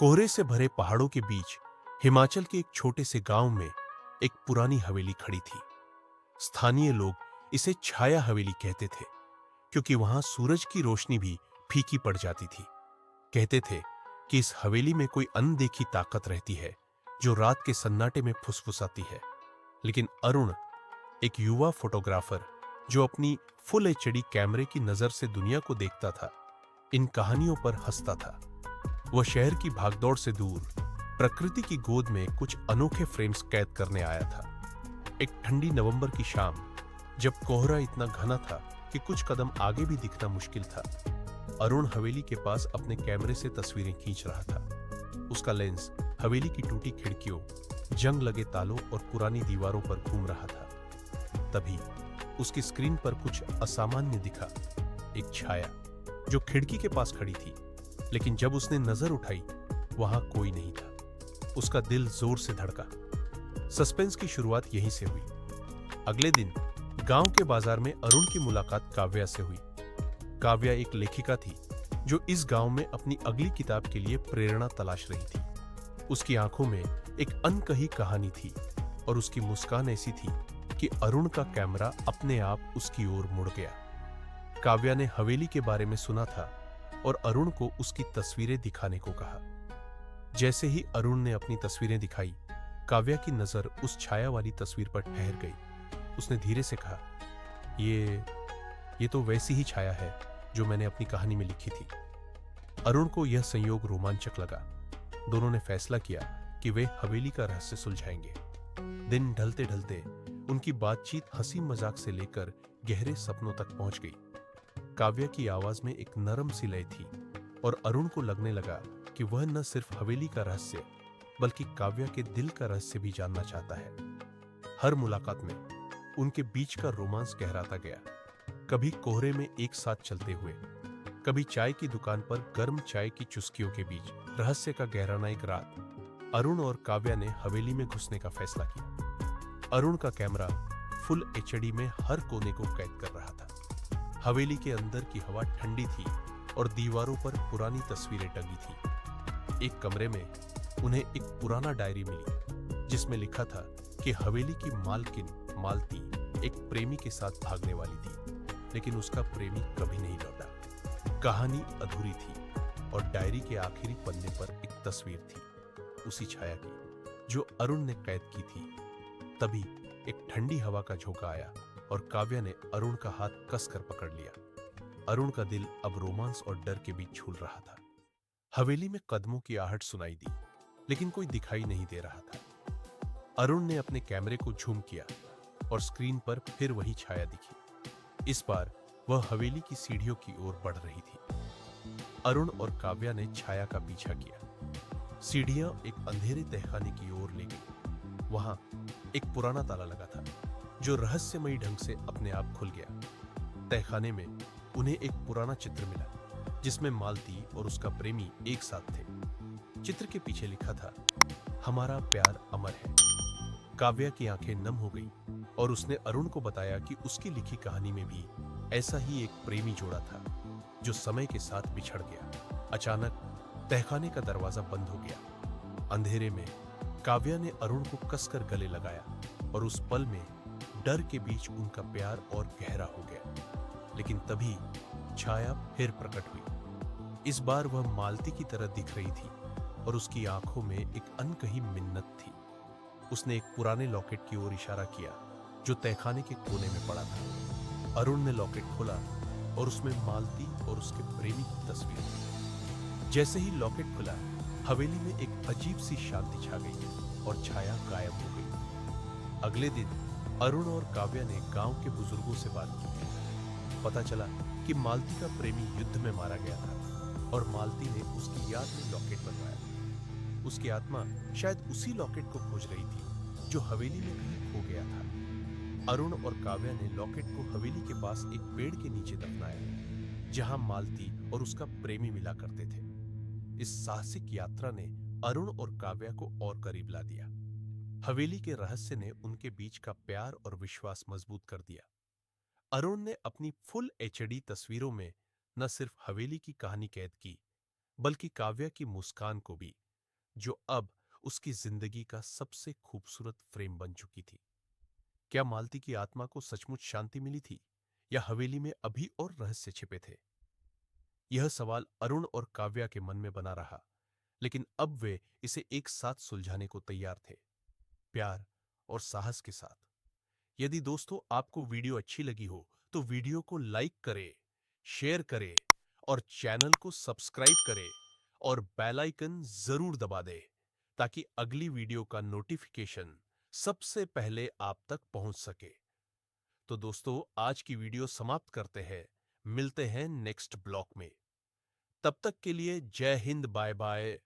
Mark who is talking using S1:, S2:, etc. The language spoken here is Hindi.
S1: कोहरे से भरे पहाड़ों के बीच हिमाचल के एक छोटे से गांव में एक पुरानी हवेली खड़ी थी। स्थानीय लोग इसे छाया हवेली कहते थे क्योंकि वहां सूरज की रोशनी भी फीकी पड़ जाती थी। कहते थे कि इस हवेली में कोई अनदेखी ताकत रहती है जो रात के सन्नाटे में फुसफुसाती है। लेकिन अरुण, एक युवा फोटोग्राफर जो अपनी फुल एचडी कैमरे की नजर से दुनिया को देखता था, इन कहानियों पर हंसता था। वह शहर की भागदौड़ से दूर प्रकृति की गोद में कुछ अनोखे फ्रेम्स कैद करने आया था। एक ठंडी नवंबर की शाम, जब कोहरा इतना घना था कि कुछ कदम आगे भी दिखना मुश्किल था, अरुण हवेली के पास अपने कैमरे से तस्वीरें खींच रहा था। उसका लेंस हवेली की टूटी खिड़कियों, जंग लगे तालों और पुरानी दीवारों पर घूम रहा था। तभी उसकी स्क्रीन पर कुछ असामान्य दिखा। एक छाया जो खिड़की के पास खड़ी थी, लेकिन जब उसने नजर उठाई वहां कोई नहीं था। उसका दिल जोर से धड़का। सस्पेंस की शुरुआत यहीं से हुई। अगले दिन गांव के बाजार में अरुण की मुलाकात काव्या से हुई। काव्या एक लेखिका थी जो इस गांव में अपनी अगली किताब के लिए प्रेरणा तलाश रही थी। उसकी आंखों में एक अनकही कहानी थी और उसकी मुस्कान ऐसी थी कि अरुण का कैमरा अपने आप उसकी ओर मुड़ गया। काव्या ने हवेली के बारे में सुना था और अरुण को उसकी तस्वीरें दिखाने को कहा। जैसे ही अरुण ने अपनी तस्वीरें दिखाई, काव्या की नजर उस छाया वाली तस्वीर पर ठहर गई। उसने धीरे से कहा, ये तो वैसी ही छाया है जो मैंने अपनी कहानी में लिखी थी। अरुण को यह संयोग रोमांचक लगा। दोनों ने फैसला किया कि वे हवेली का रहस्य सुलझाएंगे। दिन ढलते ढलते उनकी बातचीत हंसी मजाक से लेकर गहरे सपनों तक पहुंच गई। काव्या की आवाज में एक नरम सी लय थी और अरुण को लगने लगा कि वह न सिर्फ हवेली का रहस्य बल्कि काव्या के दिल का रहस्य भी जानना चाहता है। हर मुलाकात में उनके बीच का रोमांस गहराता गया। कभी कोहरे में एक साथ चलते हुए, कभी चाय की दुकान पर गर्म चाय की चुस्कियों के बीच रहस्य का गहराना। एक रात अरुण और काव्या ने हवेली में घुसने का फैसला किया। अरुण का कैमरा फुल एचडी में हर कोने को कैद कर रहा था। हवेली के अंदर की हवा ठंडी थी और दीवारों पर पुरानी तस्वीरें टंगी थी। एक कमरे में उन्हें एक पुराना डायरी मिली जिसमें लिखा था कि हवेली की मालकिन मालती एक प्रेमी के साथ भागने वाली थी, लेकिन उसका प्रेमी कभी नहीं लौटा। कहानी अधूरी थी और डायरी के आखिरी पन्ने पर एक तस्वीर थी, उसी छाया की जो अरुण ने कैद की थी। तभी एक ठंडी हवा का झोंका आया और काव्या ने अरुण का हाथ कसकर पकड़ लिया। अरुण का दिल अब रोमांस और डर के बीच झूल रहा था। हवेली में कदमों की आहट सुनाई दी, लेकिन कोई दिखाई नहीं दे रहा था। अरुण ने अपने कैमरे को झूम किया और स्क्रीन पर फिर वही छाया दिखी। इस बार वह हवेली की सीढ़ियों की ओर बढ़ रही थी। अरुण और काव्या ने छाया का पीछा किया। सीढ़ियां एक अंधेरे तहखाने की ओर ले गई। वहां एक पुराना ताला लगा था जो रहस्यमयी ढंग से अपने आप खुल गया। तहखाने में उन्हें एक पुराना चित्र मिला जिसमें मालती और उसका प्रेमी एक साथ थे। चित्र के पीछे लिखा था, हमारा प्यार अमर है। काव्या की आंखें नम हो गई और उसने अरुण को बताया कि उसकी लिखी कहानी में भी ऐसा ही एक प्रेमी जोड़ा था जो समय के साथ बिछड़ गया। अचानक तहखाने का दरवाजा बंद हो गया। अंधेरे में काव्या ने अरुण को कसकर गले लगाया और उस पल में डर के बीच उनका प्यार और गहरा हो गया। लेकिन तभी छाया फिर प्रकट हुई। इस बार वह मालती की तरह दिख रही थी और उसकी आंखों में एक अनकही मिन्नत थी। उसने एक पुराने लॉकेट की ओर इशारा किया जो तहखाने के कोने में पड़ा था। अरुण ने लॉकेट खोला और उसमें मालती और उसके प्रेमी की तस्वीर थी। जैसे ही लॉकेट खुला, हवेली में एक अजीब सी शांति छा गई और छाया गायब हो गई। अगले दिन अरुण और काव्या ने गांव के बुजुर्गों से बात की। पता चला कि मालती का प्रेमी युद्ध में मारा गया था और मालती ने उसकी याद में लॉकेट बनवाया। उसकी आत्मा शायद उसी लॉकेट को खोज रही थी जो हवेली में कहीं खो गया था। अरुण और काव्या ने लॉकेट को हवेली के पास एक पेड़ के नीचे दफनाया जहां मालती और उसका प्रेमी मिला करते थे। इस साहसिक यात्रा ने अरुण और काव्या को और करीब ला दिया। हवेली के रहस्य ने उनके बीच का प्यार और विश्वास मजबूत कर दिया। अरुण ने अपनी फुल एचडी तस्वीरों में न सिर्फ हवेली की कहानी कैद की, बल्कि काव्या की मुस्कान को भी, जो अब उसकी जिंदगी का सबसे खूबसूरत फ्रेम बन चुकी थी। क्या मालती की आत्मा को सचमुच शांति मिली थी, या हवेली में अभी और रहस्य छिपे थे? यह सवाल अरुण और काव्या के मन में बना रहा, लेकिन अब वे इसे एक साथ सुलझाने को तैयार थे, प्यार और साहस के साथ। यदि दोस्तों आपको वीडियो अच्छी लगी हो तो वीडियो को लाइक करें, शेयर करें और चैनल को सब्सक्राइब करें और बेल आइकन जरूर दबा दें ताकि अगली वीडियो का नोटिफिकेशन सबसे पहले आप तक पहुंच सके। तो दोस्तों आज की वीडियो समाप्त करते हैं, मिलते हैं नेक्स्ट ब्लॉक में। तब तक के लिए जय हिंद, बाय बाय,